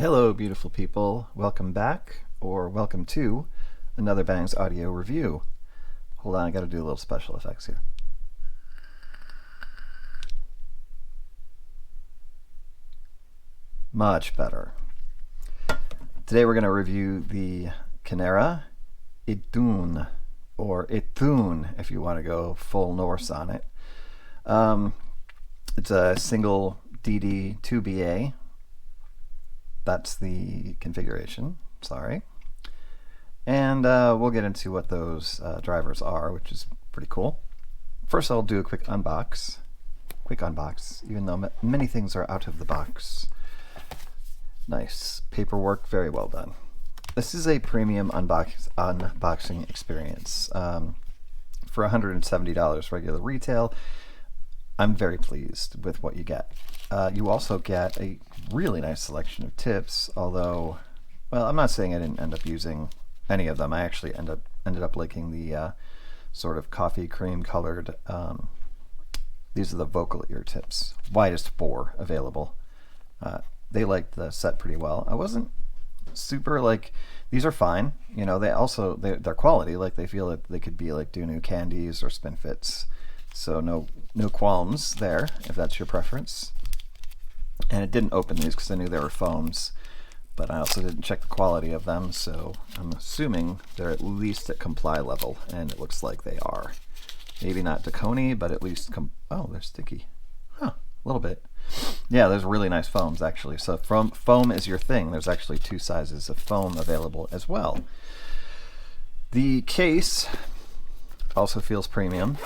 Hello, beautiful people. Welcome back, or welcome to another Bangs audio review. Hold on, I gotta do a little special effects here. Much better. Today we're gonna review the Canera Idun, or Idun if you want to go full Norse on it. It's a single DD2BA. That's the configuration, sorry. And we'll get into what those drivers are, which is pretty cool. First I'll do a quick unbox, even though many things are out of the box. Nice paperwork, very well done. This is a premium unboxing experience. For $170 regular retail, I'm very pleased with what you get. You also get a really nice selection of tips, although, well, I'm not saying I didn't end up using any of them. I actually ended up liking the sort of coffee cream colored, these are the vocal ear tips, widest 4 available. They liked the set pretty well. I wasn't super like, these are fine, you know, they're quality, like they feel that they could be like Do New Candies or Spin Fits, so no qualms there if that's your preference. And it didn't open these because I knew they were foams, but I also didn't check the quality of them, so I'm assuming they're at least at comply level, and it looks like they are. Maybe not Daconi, but at least oh, they're sticky. Huh, a little bit. Yeah, there's really nice foams actually. So foam is your thing. There's actually 2 sizes of foam available as well. The case also feels premium.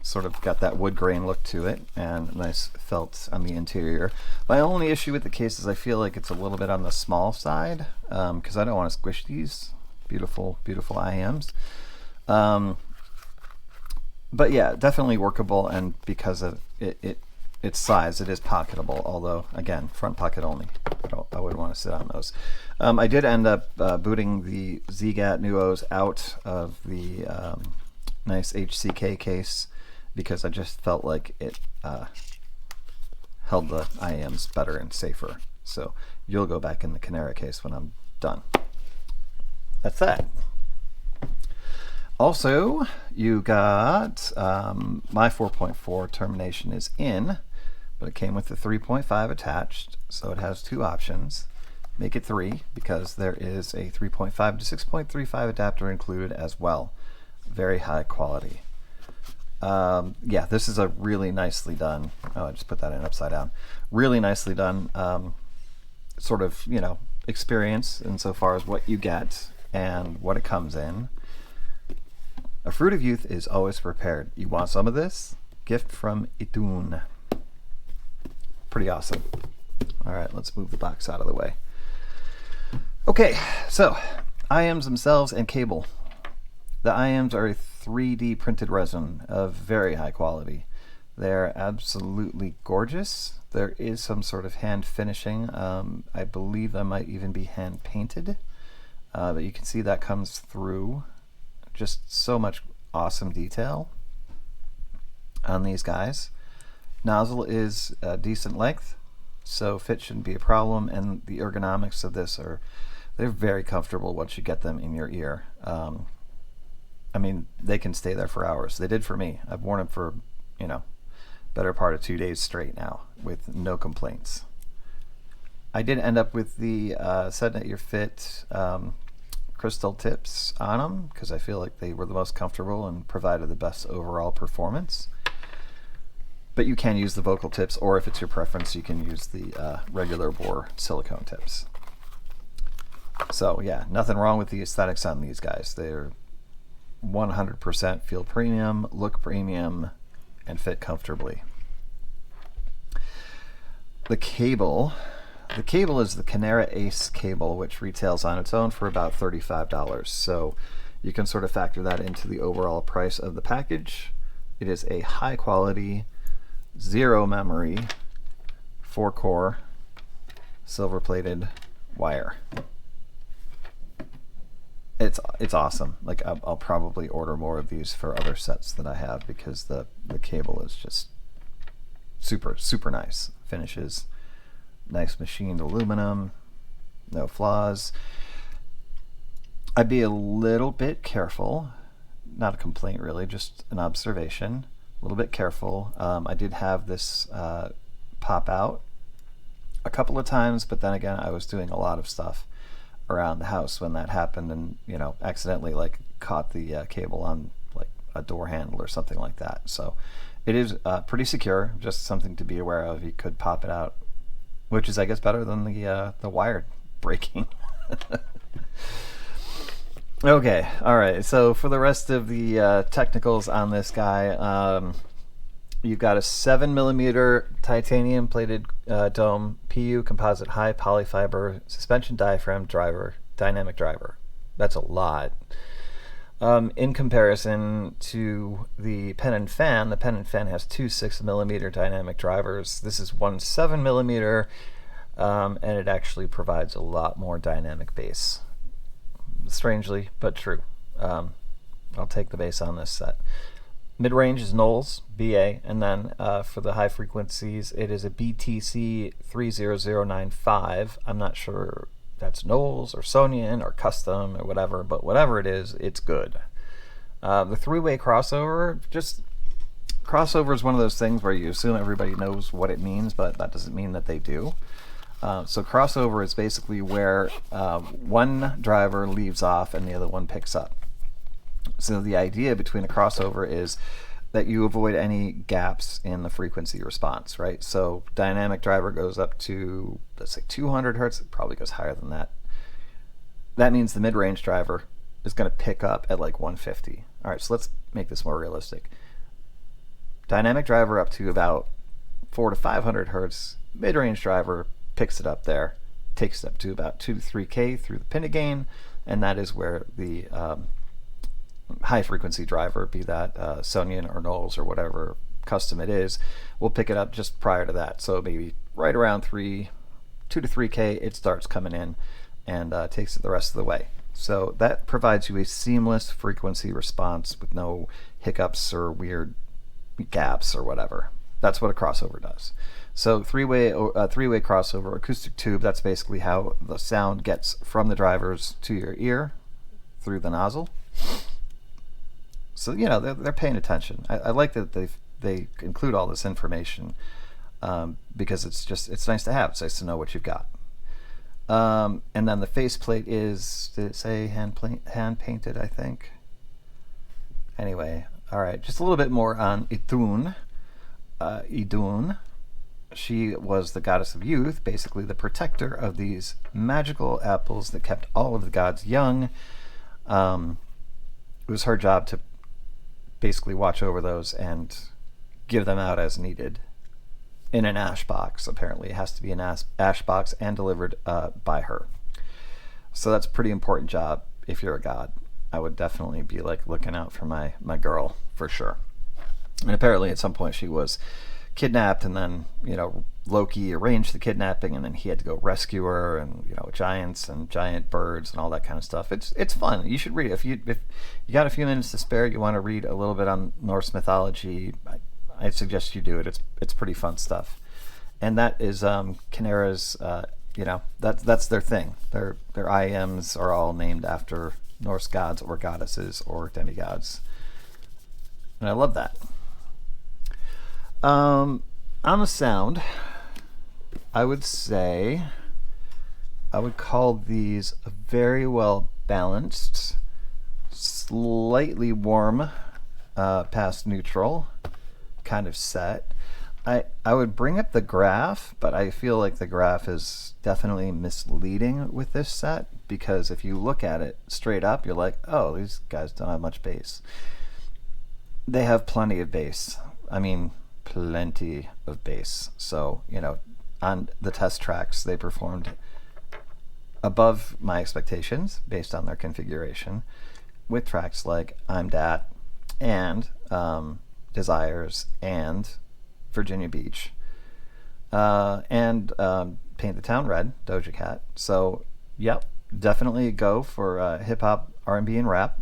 Sort of got that wood grain look to it, and nice felt on the interior. My only issue with the case is I feel like it's a little bit on the small side, because I don't want to squish these beautiful iems. But yeah, definitely workable, and because of its size, it is pocketable, although again, front pocket only. I wouldn't want to sit on those. I did end up booting the ZGAT Nuos out of the nice HCK case, because I just felt like it held the iems better and safer. So you'll go back in the Canera case when I'm done. That's that. Also, you got my 4.4 termination is in, but it came with the 3.5 attached, so it has 2 options. Make it 3 because there is a 3.5 to 6.35 adapter included as well. Very high quality. Yeah, this is a really nicely done, oh, I just put that in upside down. Really nicely done sort of, you know, experience insofar as what you get and what it comes in. A fruit of youth is always prepared. You want some of this? Gift from Idun. Pretty awesome. All right, let's move the box out of the way. Okay, so iems themselves and cable. The iems are a 3D printed resin of very high quality. They're absolutely gorgeous. There is some sort of hand finishing. I believe that might even be hand painted, but you can see that comes through. Just so much awesome detail on these guys. Nozzle is a decent length, so fit shouldn't be a problem, and the ergonomics of this they're very comfortable once you get them in your ear. I mean, they can stay there for hours. They did for me. I've worn them for, you know, better part of 2 days straight now with no complaints. I did end up with the Setting At Your Fit crystal tips on them because I feel like they were the most comfortable and provided the best overall performance. But you can use the vocal tips, or if it's your preference, you can use the regular bore silicone tips. So yeah, nothing wrong with the aesthetics on these guys. They're 100% feel premium, look premium, and fit comfortably. The cable is the Canera Ace cable, which retails on its own for about $35. So you can sort of factor that into the overall price of the package. It is a high quality, 0 memory, 4-core, silver plated wire. It's awesome. Like I'll probably order more of these for other sets that I have because the cable is just super nice. Finishes nice machined aluminum, no flaws. I'd be a little bit careful, not a complaint really, just an observation, a little bit careful. I did have this pop out a couple of times, but then again, I was doing a lot of stuff around the house when that happened, and accidentally like caught the cable on like a door handle or something like that. So it is pretty secure, just something to be aware of. You could pop it out, which is I guess better than the wire breaking. Okay, all right. So for the rest of the technicals on this guy, you've got a 7mm titanium plated dome, PU composite high polyfiber suspension diaphragm driver, dynamic driver. That's a lot. In comparison to the pen and fan, the pen and fan has two 6mm dynamic drivers. This is one 7mm, and it actually provides a lot more dynamic bass. Strangely, but true. I'll take the bass on this set. Mid-range is Knowles, BA, and then for the high frequencies, it is a BTC 30095. I'm not sure that's Knowles or Sonian or custom or whatever, but whatever it is, it's good. The three-way crossover, crossover is one of those things where you assume everybody knows what it means, but that doesn't mean that they do. So crossover is basically where one driver leaves off and the other one picks up. So the idea between a crossover is that you avoid any gaps in the frequency response, right? So dynamic driver goes up to, let's say 200 hertz, it probably goes higher than that. That means the mid-range driver is going to pick up at like 150. All right, so let's make this more realistic. Dynamic driver up to about 400 to 500 hertz, mid-range driver picks it up there, takes it up to about 2 to 3K through the pinna gain, and that is where the high frequency driver, be that Sonian or Knowles or whatever custom it is, will pick it up just prior to that. So maybe right around 2 to 3K, it starts coming in and takes it the rest of the way. So that provides you a seamless frequency response with no hiccups or weird gaps or whatever. That's what a crossover does. So three-way crossover acoustic tube, that's basically how the sound gets from the drivers to your ear through the nozzle. So they're paying attention. I like that they include all this information because it's nice to have. It's nice to know what you've got. And then the faceplate is, did it say hand painted? I think. Anyway, all right. Just a little bit more on Idun. Idun. She was the goddess of youth, basically the protector of these magical apples that kept all of the gods young. It was her job to basically watch over those and give them out as needed in an ash box. Apparently, it has to be an ash box and delivered by her. So that's a pretty important job if you're a god. I would definitely be like looking out for my girl for sure. And apparently, at some point, she was kidnapped, and then Loki arranged the kidnapping, and then he had to go rescue her, and giants and giant birds and all that kind of stuff. It's fun. You should read it. If you got a few minutes to spare, you want to read a little bit on Norse mythology, I suggest you do it. It's pretty fun stuff. And that is Canara's. That's their thing. Their iems are all named after Norse gods or goddesses or demigods, and I love that. On the sound, I would say I would call these a very well balanced, slightly warm, past neutral kind of set. I would bring up the graph, but I feel like the graph is definitely misleading with this set, because if you look at it straight up, you're like, oh, these guys don't have much bass. They have plenty of bass. I mean, plenty of bass. So, on the test tracks, they performed above my expectations based on their configuration with tracks like I'm Dat and Desires and Virginia Beach and Paint the Town Red, Doja Cat. So, yep, definitely go for hip-hop, R&B, and rap.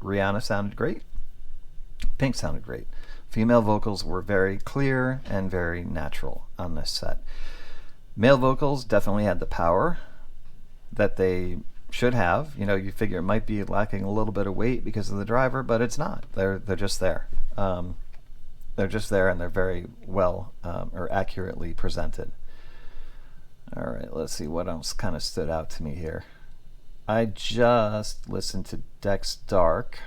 Rihanna sounded great. Pink sounded great. Female vocals were very clear and very natural on this set. Male vocals definitely had the power. that they should have. You know, you figure it might be lacking a little bit of weight because of the driver, but it's not. They're just there. They're just there, and they're very well or accurately presented. All right, let's see what else kind of stood out to me here. I just listened to Dex Dark,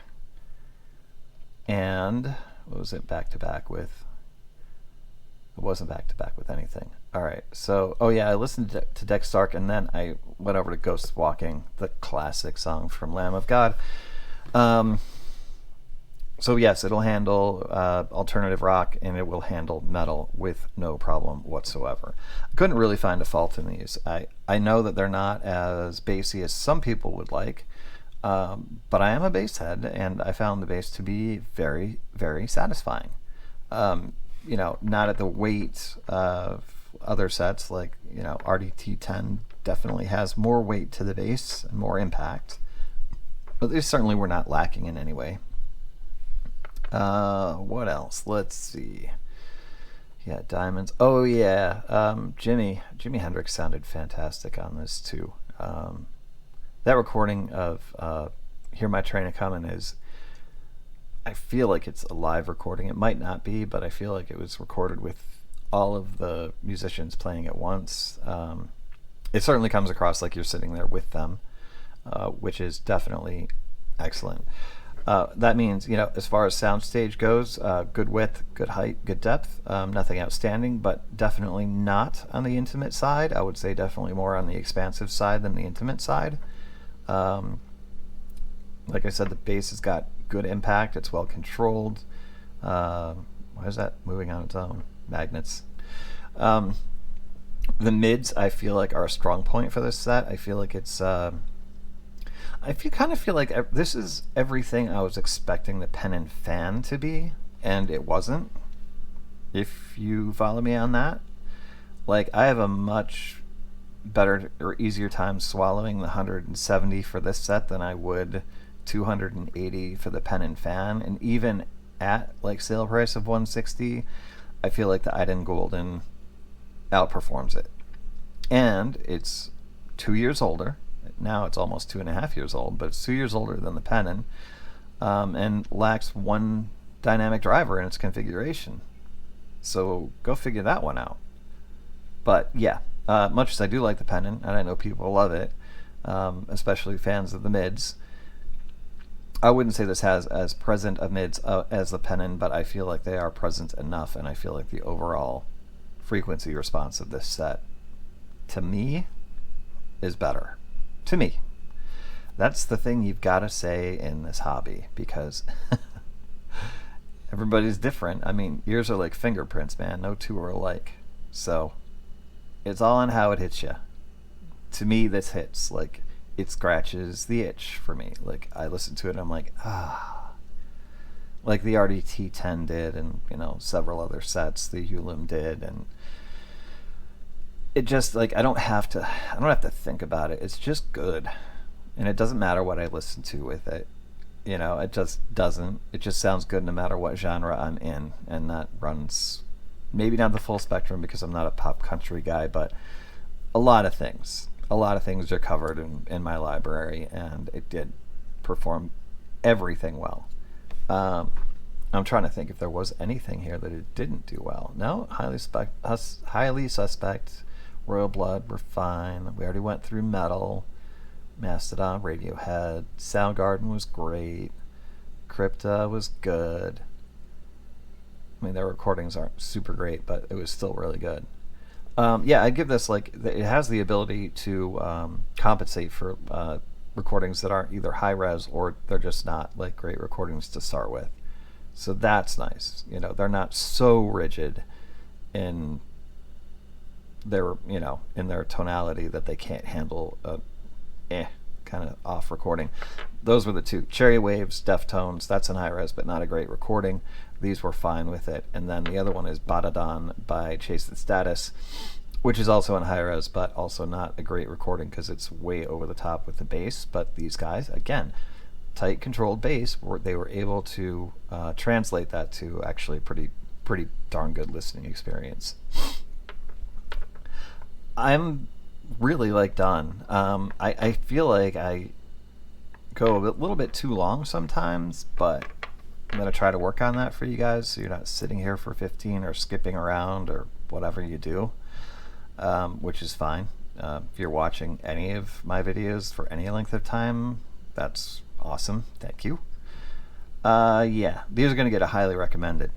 and what was it back to back with? It wasn't back to back with anything. All right, so I listened to Dex Dark, and then I went over to Ghost Walking, the classic song from Lamb of God. So yes, it'll handle alternative rock, and it will handle metal with no problem whatsoever. I couldn't really find a fault in these. I know that they're not as bassy as some people would like, but I am a bass head, and I found the bass to be very, very satisfying. Not at the weight of other sets, like, RDT10 definitely has more weight to the bass and more impact, but they certainly were not lacking in any way. What else? Let's see. Yeah, Diamonds. Oh yeah, Jimi Hendrix sounded fantastic on this too. That recording of "Hear My Train a Comin'" is, I feel like it's a live recording. It might not be, but I feel like it was recorded with all of the musicians playing at once. It certainly comes across like you're sitting there with them, which is definitely excellent. That means, as far as soundstage goes, good width, good height, good depth, nothing outstanding, but definitely not on the intimate side. I would say definitely more on the expansive side than the intimate side. Like I said, the bass has got good impact. It's well controlled. Why is that moving on its own? Magnets. The mids, I feel like, are a strong point for this set. I feel like it's... kind of feel like this is everything I was expecting the pen and fan to be, and it wasn't. If you follow me on that. Like, I have a much better or easier time swallowing the 170 for this set than I would 280 for the pen and fan, and even at like sale price of 160, I feel like the Idun Golden outperforms it. And it's 2 years older. Now it's almost 2.5 years old, but it's 2 years older than the Pennon, and lacks one dynamic driver in its configuration. So go figure that one out. But yeah, much as I do like the Pennon, and I know people love it, especially fans of the mids, I wouldn't say this has as present of mids as the Pennon, but I feel like they are present enough, and I feel like the overall frequency response of this set, to me, is better. To me. That's the thing you've got to say in this hobby, because everybody's different. I mean, ears are like fingerprints, man. No two are alike. So it's all on how it hits you. To me, this hits. Like, it scratches the itch for me. Like, I listen to it and I'm like, like the RDT10 did, and several other sets the Ulim did, and it just, like, I don't have to think about it. It's just good, and it doesn't matter what I listen to with it. It just doesn't. It just sounds good no matter what genre I'm in, and that runs maybe not the full spectrum because I'm not a pop country guy, but a lot of things are covered in my library, and it did perform everything well. I'm trying to think if there was anything here that it didn't do well. No, highly suspect. Royal Blood were fine. We already went through Metal, Mastodon, Radiohead. Soundgarden was great. Crypta was good. I mean, their recordings aren't super great, but it was still really good. I'd give this, like, it has the ability to compensate for recordings that aren't either high res or they're just not like great recordings to start with. So that's nice. They're not so rigid in their in their tonality that they can't handle a kind of off recording. Those were the two. Cherry Waves, Deftones, that's in high res but not a great recording. These were fine with it. And then the other one is Badadan by Chase the Status, which is also in high res but also not a great recording because it's way over the top with the bass. But these guys, again, tight controlled bass, they were able to translate that to actually pretty darn good listening experience. I'm really done. I feel like I go a little bit too long sometimes, but I'm going to try to work on that for you guys so you're not sitting here for 15 or skipping around or whatever you do, which is fine. If you're watching any of my videos for any length of time, that's awesome. Thank you. Yeah, these are going to get a highly recommended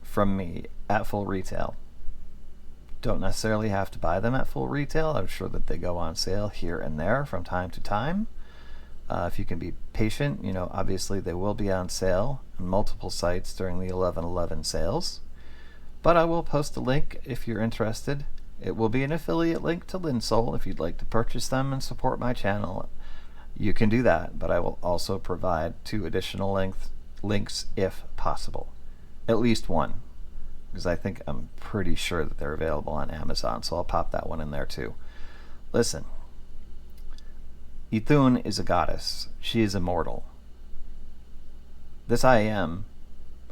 from me at full retail. Don't necessarily have to buy them at full retail. I'm sure that they go on sale here and there from time to time. If you can be patient, you know, obviously they will be on sale on multiple sites during the 11/11 sales. But I will post a link if you're interested. It will be an affiliate link to Linsole if you'd like to purchase them and support my channel. You can do that, but I will also provide 2 additional links if possible. At least one, because I'm pretty sure that they're available on Amazon, so I'll pop that one in there too. Listen, Idun is a goddess. She is immortal. This IEM,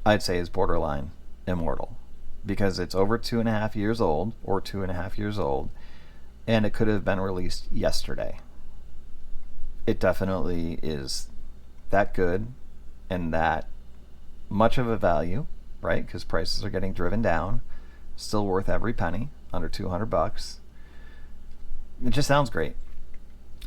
I'd say, is borderline immortal, because it's over 2.5 years old, or 2.5 years old, and it could have been released yesterday. It definitely is that good and that much of a value, right? Because prices are getting driven down. Still worth every penny, under $200. It just sounds great.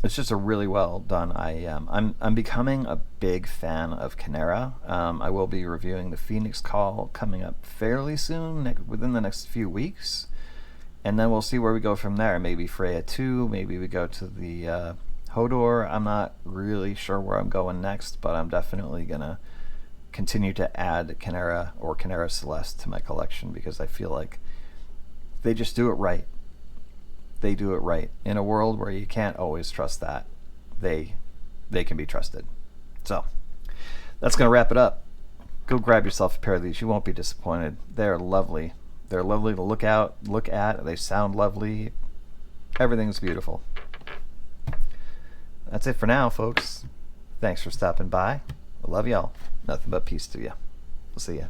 It's just a really well done IEM. I'm becoming a big fan of Chimera. I will be reviewing the Phoenix Call coming up fairly soon, within the next few weeks, and then we'll see where we go from there. Maybe Freya 2, maybe we go to the Hodor. I'm not really sure where I'm going next, but I'm definitely gonna continue to add Chimera or Chimera Celeste to my collection, because I feel like they just do it right. They do it right in a world where you can't always trust that. They can be trusted. So that's gonna wrap it up. Go grab yourself a pair of these. You won't be disappointed. They're lovely. They're lovely to look at. They sound lovely. Everything's beautiful. That's it for now, folks. Thanks for stopping by. I love y'all. Nothing but peace to you. We'll see ya.